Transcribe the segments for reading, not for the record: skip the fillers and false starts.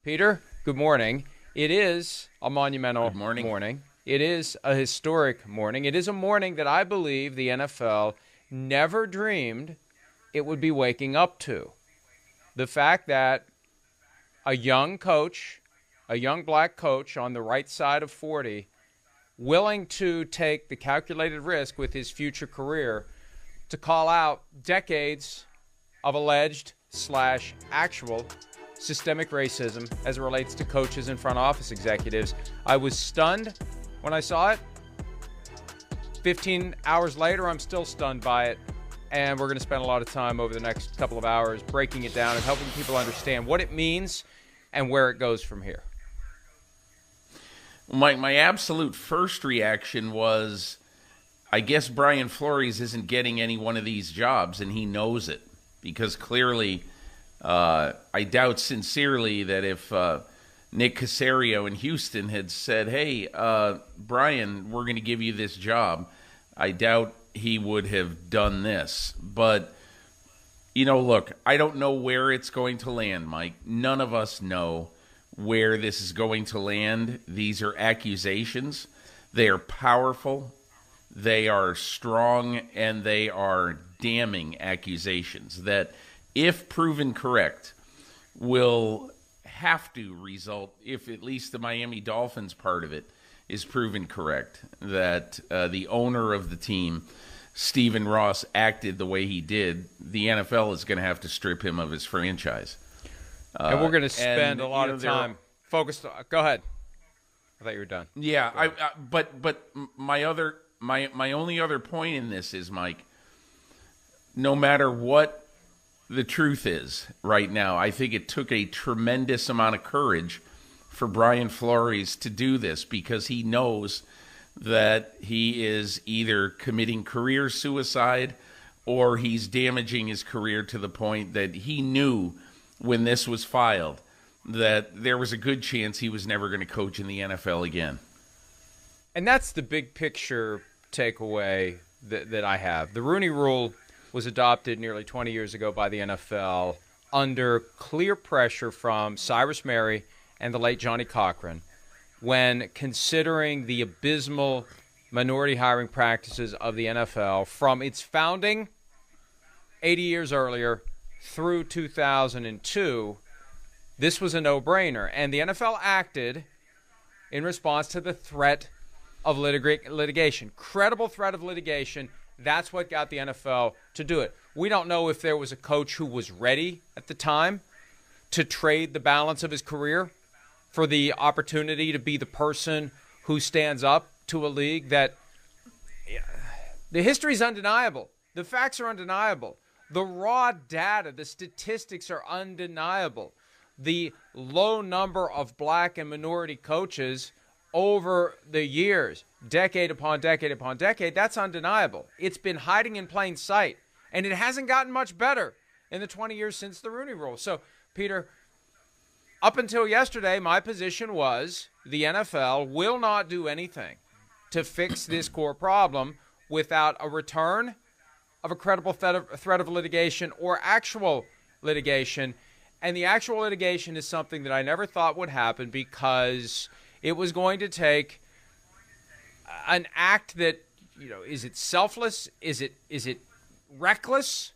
Peter, good morning. It is a monumental morning. It is a historic morning. It is a morning that I believe the NFL never dreamed it would be waking up to. The fact that a young coach, a young black coach on the right side of 40, willing to take the calculated risk with his future career to call out decades of alleged/actual systemic racism as it relates to coaches and front office executives. I was stunned when I saw it. 15 hours later, I'm still stunned by it. And we're going to spend a lot of time over the next couple of hours breaking it down and helping people understand what it means and where it goes from here. My absolute first reaction was, I guess Brian Flores isn't getting any one of these jobs, and he knows it. Because clearly, I doubt sincerely that if Nick Caserio in Houston had said, hey, Brian, we're going to give you this job, I doubt he would have done this. But, look, I don't know where it's going to land, Mike. None of us know where this is going to land. These are accusations. They are powerful. They are strong, and they are damning accusations that, if proven correct, will have to result, if at least the Miami Dolphins part of it is proven correct, that the owner of the team, Stephen Ross, acted the way he did, the NFL is going to have to strip him of his franchise. And we're going to spend a lot of time focused on. Go ahead. I thought you were done. Yeah, but my only other point in this is, Mike, no matter what the truth is right now, I think it took a tremendous amount of courage for Brian Flores to do this, because he knows that he is either committing career suicide or he's damaging his career to the point that he knew when this was filed that there was a good chance he was never going to coach in the NFL again. And that's the big picture takeaway that I have. The Rooney Rule was adopted nearly 20 years ago by the NFL under clear pressure from Cyrus Mary and the late Johnny Cochran when considering the abysmal minority hiring practices of the NFL from its founding 80 years earlier through 2002. This was a no-brainer, and the NFL acted in response to the threat of litigation. Credible threat of litigation. That's what got the NFL to do it. We don't know if there was a coach who was ready at the time to trade the balance of his career for the opportunity to be the person who stands up to a league that the history is undeniable. The facts are undeniable. The raw data, the statistics are undeniable. The low number of black and minority coaches over the years, decade upon decade upon decade, that's undeniable. It's been hiding in plain sight, and it hasn't gotten much better in the 20 years since the Rooney Rule. So, Peter, up until yesterday, my position was the NFL will not do anything to fix this core problem without a return of a credible threat of litigation or actual litigation. And the actual litigation is something that I never thought would happen, because it was going to take an act that, is it selfless? Is it reckless?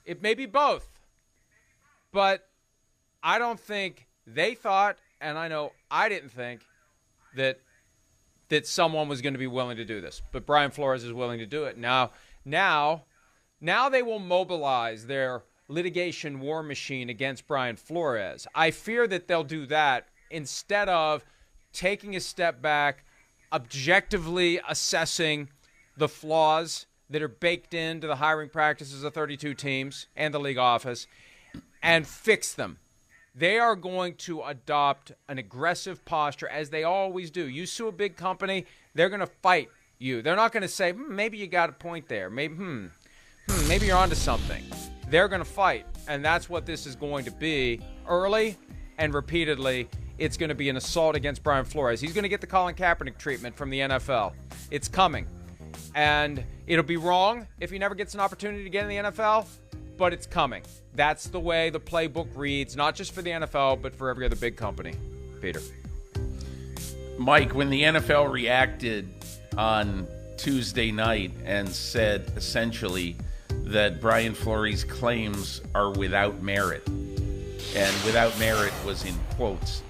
It may be both. But I don't think they thought, and I know I didn't think, that someone was going to be willing to do this. But Brian Flores is willing to do it. Now they will mobilize their litigation war machine against Brian Flores. I fear that they'll do that instead of taking a step back, objectively assessing the flaws that are baked into the hiring practices of 32 teams and the league office, and fix them. They are going to adopt an aggressive posture, as they always do. You sue a big company, they're going to fight you. They're not going to say, maybe you got a point there. Maybe you're onto something. They're going to fight, and that's what this is going to be. Early and repeatedly, it's going to be an assault against Brian Flores. He's going to get the Colin Kaepernick treatment from the NFL. It's coming. And it'll be wrong if he never gets an opportunity to get in the NFL, but it's coming. That's the way the playbook reads, not just for the NFL, but for every other big company. Peter. Mike, when the NFL reacted on Tuesday night and said essentially that Brian Flores' claims are without merit, and without merit was in quotes,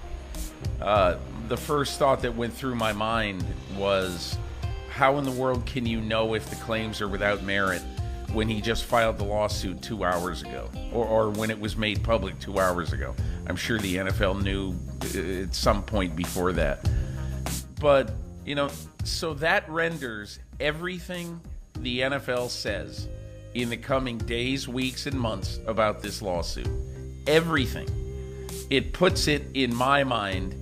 the first thought that went through my mind was, how in the world can you know if the claims are without merit when he just filed the lawsuit 2 hours ago, or when it was made public 2 hours ago? I'm sure the NFL knew at some point before that. But, so that renders everything the NFL says in the coming days, weeks, and months about this lawsuit, everything, it puts it, in my mind,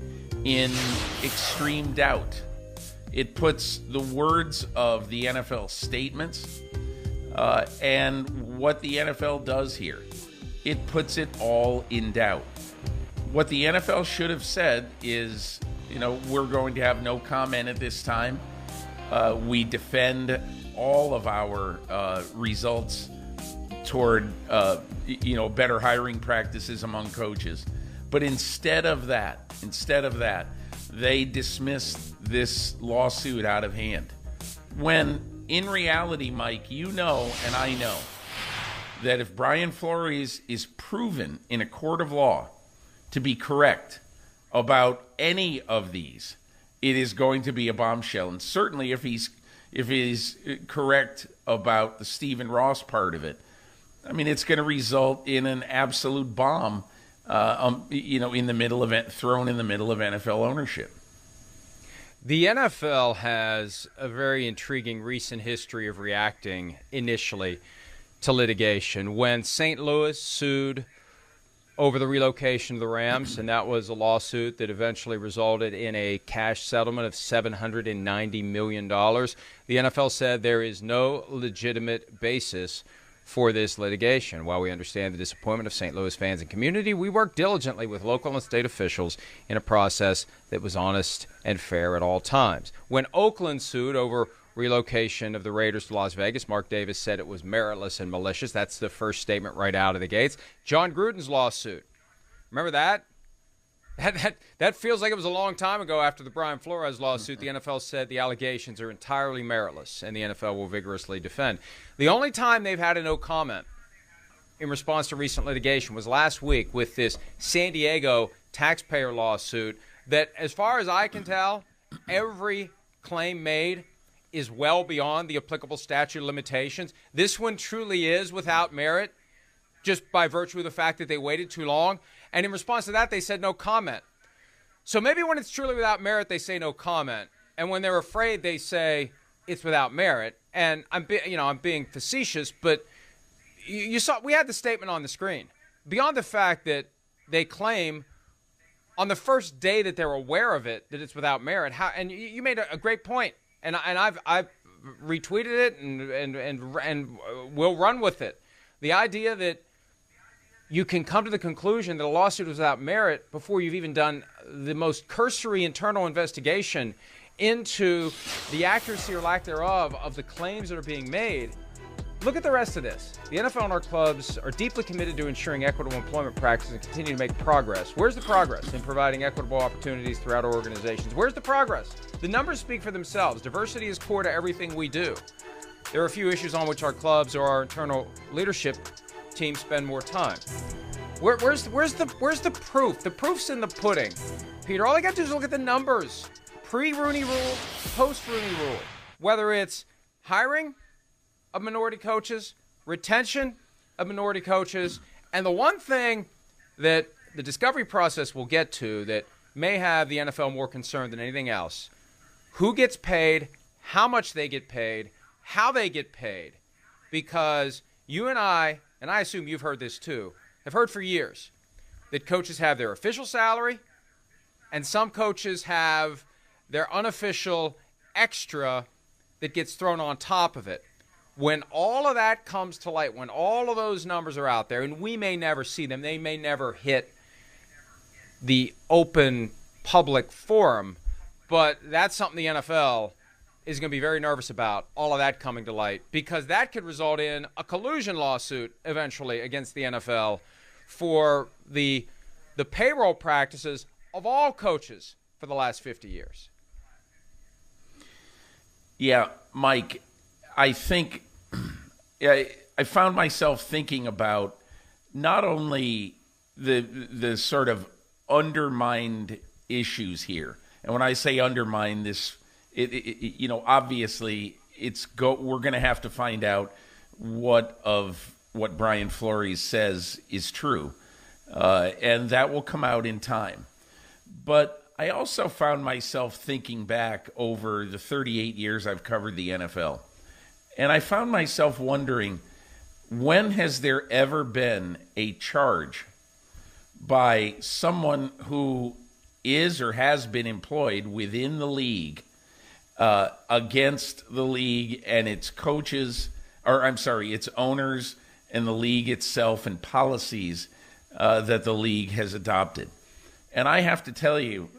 in extreme doubt. It puts the words of the NFL statements and what the NFL does here, it puts it all in doubt. What the NFL should have said is, we're going to have no comment at this time. We defend all of our results toward, better hiring practices among coaches. But instead of that, they dismissed this lawsuit out of hand. When in reality, Mike, and I know that if Brian Flores is proven in a court of law to be correct about any of these, it is going to be a bombshell. And certainly if he's correct about the Stephen Ross part of it, I mean, it's going to result in an absolute bomb, thrown in the middle of NFL ownership. The NFL has a very intriguing recent history of reacting initially to litigation. When St. Louis sued over the relocation of the Rams, and that was a lawsuit that eventually resulted in a cash settlement of $790 million, the NFL said there is no legitimate basis for this litigation. While we understand the disappointment of St. Louis fans and community, we worked diligently with local and state officials in a process that was honest and fair at all times. When Oakland sued over relocation of the Raiders to Las Vegas, Mark Davis said it was meritless and malicious. That's the first statement right out of the gates. John Gruden's lawsuit. Remember that? That feels like it was a long time ago. After the Brian Flores lawsuit, the NFL said the allegations are entirely meritless, and the NFL will vigorously defend. The only time they've had a no comment in response to recent litigation was last week with this San Diego taxpayer lawsuit that, as far as I can tell, every claim made is well beyond the applicable statute of limitations. This one truly is without merit, just by virtue of the fact that they waited too long. And in response to that, they said no comment. So maybe when it's truly without merit, they say no comment. And when they're afraid, they say it's without merit. And I'm being facetious, but you saw we had the statement on the screen. Beyond the fact that they claim on the first day that they're aware of it that it's without merit. And you made a great point, and I've retweeted it and we'll run with it. The idea that you can come to the conclusion that a lawsuit is without merit before you've even done the most cursory internal investigation into the accuracy or lack thereof of the claims that are being made. Look at the rest of this. The NFL and our clubs are deeply committed to ensuring equitable employment practices and continue to make progress. Where's the progress in providing equitable opportunities throughout our organizations? Where's the progress? The numbers speak for themselves. Diversity is core to everything we do. There are a few issues on which our clubs or our internal leadership team spend more time. Where's the proof? The proof's in the pudding. Peter, all I got to do is look at the numbers. Pre-Rooney Rule, post-Rooney Rule. Whether it's hiring of minority coaches, retention of minority coaches, and the one thing that the discovery process will get to that may have the NFL more concerned than anything else, who gets paid, how much they get paid, how they get paid. Because you and I assume you've heard this too, have heard for years that coaches have their official salary and some coaches have their unofficial extra that gets thrown on top of it. When all of that comes to light, when all of those numbers are out there, and we may never see them, they may never hit the open public forum, but that's something the NFL is going to be very nervous about all of that coming to light, because that could result in a collusion lawsuit eventually against the NFL for the payroll practices of all coaches for the last 50 years. Yeah, Mike, I think I found myself thinking about not only the sort of undermined issues here. And when I say undermined, obviously we're going to have to find out what Brian Flores says is true. And that will come out in time. But I also found myself thinking back over the 38 years I've covered the NFL. And I found myself wondering, when has there ever been a charge by someone who is or has been employed within the league against the league and its coaches, its owners and the league itself and policies that the league has adopted? And I have to tell you,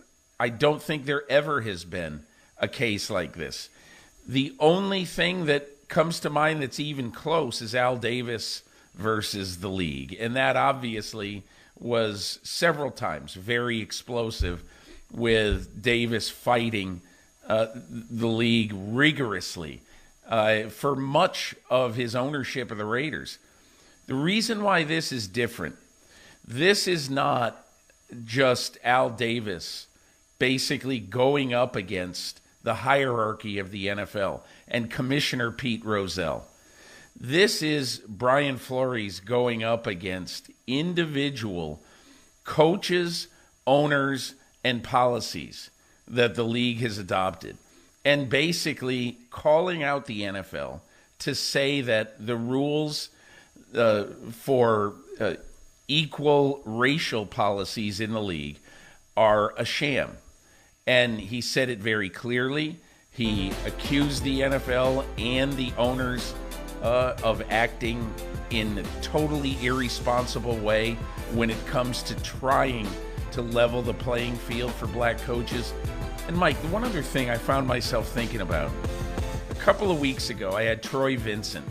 I don't think there ever has been a case like this. The only thing that comes to mind that's even close is Al Davis versus the league. And that obviously was several times very explosive, with Davis fighting the league rigorously for much of his ownership of the Raiders. The reason why this is different, this is not just Al Davis basically going up against the hierarchy of the NFL and Commissioner Pete Rozelle. This is Brian Flores going up against individual coaches, owners, and policies that the league has adopted, and basically calling out the NFL to say that the rules for equal racial policies in the league are a sham. And he said it very clearly. He accused the NFL and the owners of acting in a totally irresponsible way when it comes to trying to level the playing field for black coaches. And Mike, the one other thing I found myself thinking about, a couple of weeks ago, I had Troy Vincent,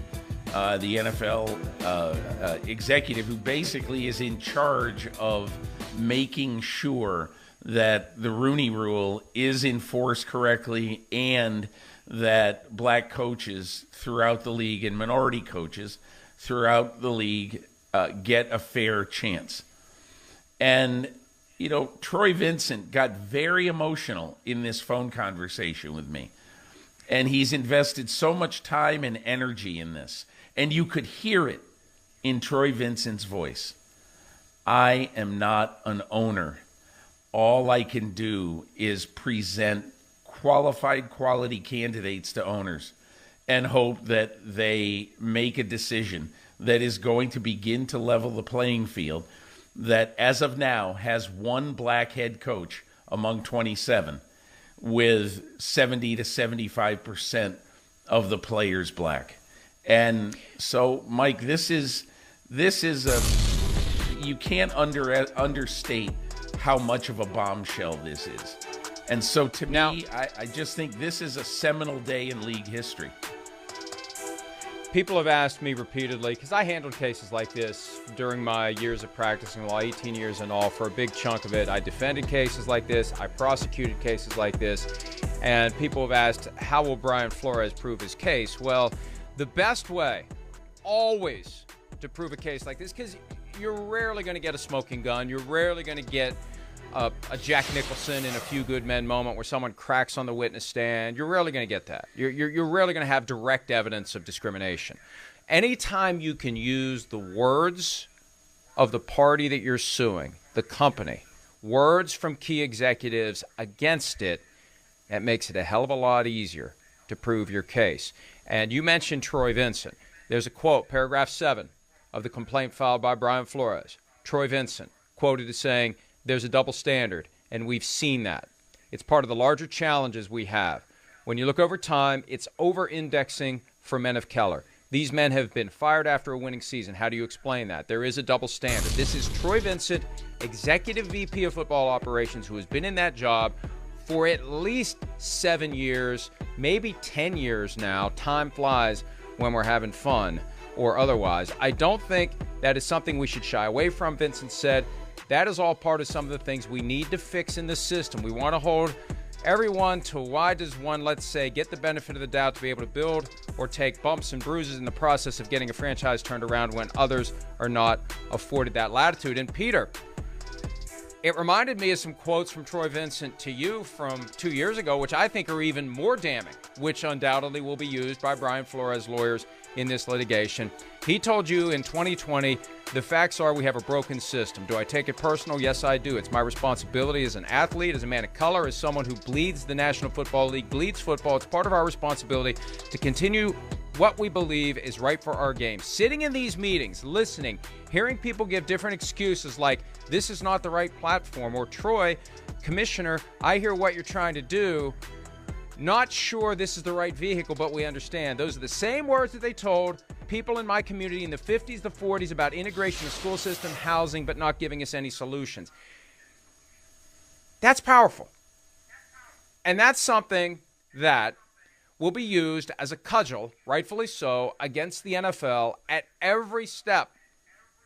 the NFL executive who basically is in charge of making sure that the Rooney Rule is enforced correctly and that black coaches throughout the league and minority coaches throughout the league get a fair chance. And, Troy Vincent got very emotional in this phone conversation with me. And he's invested so much time and energy in this. And you could hear it in Troy Vincent's voice. I am not an owner. All I can do is present qualified quality candidates to owners and hope that they make a decision that is going to begin to level the playing field, that as of now has one black head coach among 27, with 70 to 75% of the players black. And so, Mike, this is you can't understate how much of a bombshell this is. And so to me, I just think this is a seminal day in league history. People have asked me repeatedly, because I handled cases like this during my years of practicing law, 18 years in all. For a big chunk of it, I defended cases like this. I prosecuted cases like this. And people have asked, how will Brian Flores prove his case? Well, the best way, always, to prove a case like this, because you're rarely going to get a smoking gun. You're rarely going to get a Jack Nicholson in A Few Good Men moment where someone cracks on the witness stand. You're rarely going to get that. You're rarely going to have direct evidence of discrimination. Anytime you can use the words of the party that you're suing, the company, words from key executives against it, that makes it a hell of a lot easier to prove your case. And you mentioned Troy Vincent. There's a quote, paragraph 7 of the complaint filed by Brian Flores. Troy Vincent quoted as saying, "There's a double standard, and we've seen that. It's part of the larger challenges we have. When you look over time, it's over-indexing for men of color. These men have been fired after a winning season. How do you explain that? There is a double standard." This is Troy Vincent, Executive VP of Football Operations, who has been in that job for at least 7 years, maybe 10 years now. Time flies when we're having fun or otherwise. I don't think that is something we should shy away from. Vincent said that is all part of some of the things we need to fix in the system. We want to hold everyone to why does one, let's say, get the benefit of the doubt to be able to build or take bumps and bruises in the process of getting a franchise turned around when others are not afforded that latitude. And Peter, it reminded me of some quotes from Troy Vincent to you from 2 years ago, which I think are even more damning, which undoubtedly will be used by Brian Flores lawyers in this litigation. He told you in 2020, the facts are we have a broken system. Do I take it personal? Yes, I do. It's my responsibility as an athlete, as a man of color, as someone who bleeds the National Football League, bleeds football. It's part of our responsibility to continue what we believe is right for our game. Sitting in these meetings, listening, hearing people give different excuses like, this is not the right platform, or Troy, Commissioner, I hear what you're trying to do. Not sure this is the right vehicle, but we understand. Those are the same words that they told people in my community in the 50s, the 40s about integration of school system, housing, but not giving us any solutions. That's powerful. And that's something that will be used as a cudgel, rightfully so, against the NFL at every step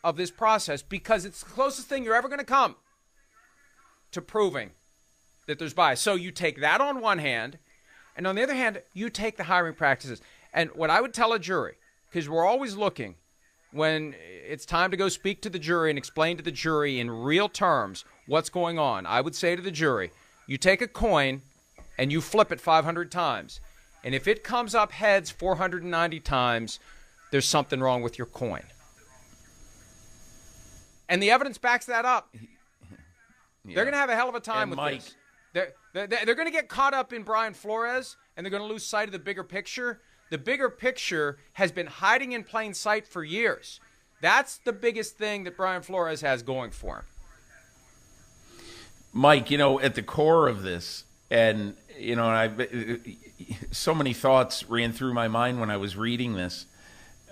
of this process, because it's the closest thing you're ever going to come to proving that there's bias. So you take that on one hand, and on the other hand, you take the hiring practices. And what I would tell a jury, because we're always looking when it's time to go speak to the jury and explain to the jury in real terms what's going on, I would say to the jury, you take a coin and you flip it 500 times. And if it comes up heads 490 times, there's something wrong with your coin. And the evidence backs that up. Yeah. They're going to have a hell of a time with Mike, this. They're going to get caught up in Brian Flores, and they're going to lose sight of the bigger picture. The bigger picture has been hiding in plain sight for years. That's the biggest thing that Brian Flores has going for him. Mike, at the core of this, and, so many thoughts ran through my mind when I was reading this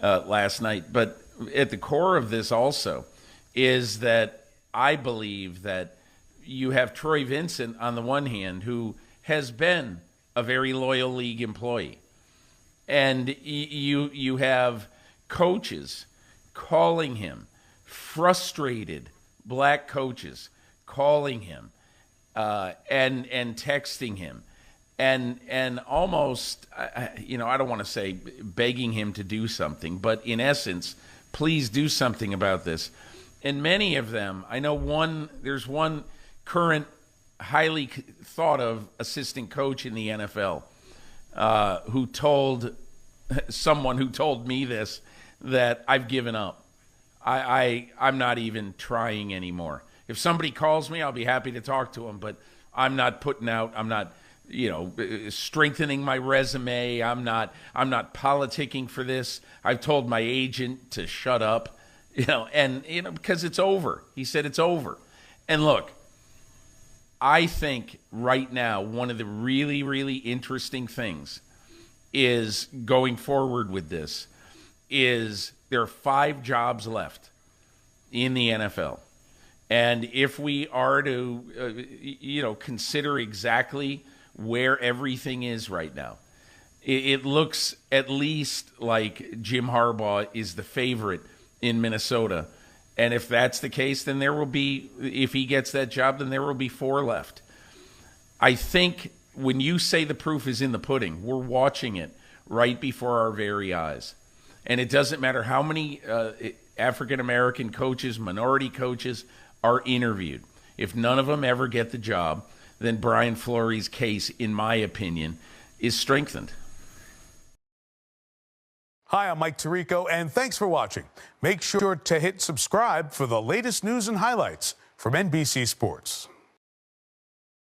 last night. But at the core of this also is that I believe that you have Troy Vincent on the one hand, who has been a very loyal league employee. And you have coaches calling him, frustrated black coaches calling him and texting him and almost, I don't want to say begging him to do something, but in essence, please do something about this. And many of them, I know there's one current highly thought of assistant coach in the NFL who told me this, that I've given up. I'm not even trying anymore. If somebody calls me, I'll be happy to talk to them, but I'm not strengthening my resume. I'm not politicking for this. I've told my agent to shut up, because it's over. He said it's over. And look, I think right now one of the really, really interesting things is going forward with this is there are 5 jobs left in the NFL. And if we are to, consider exactly where everything is right now, it looks at least like Jim Harbaugh is the favorite in Minnesota. And if that's the case, then if he gets that job, then there will be 4 left. I think when you say the proof is in the pudding, we're watching it right before our very eyes. And it doesn't matter how many African-American coaches, minority coaches are interviewed. If none of them ever get the job, then Brian Flores' case, in my opinion, is strengthened. Hi, I'm Mike Tirico, and thanks for watching. Make sure to hit subscribe for the latest news and highlights from NBC Sports.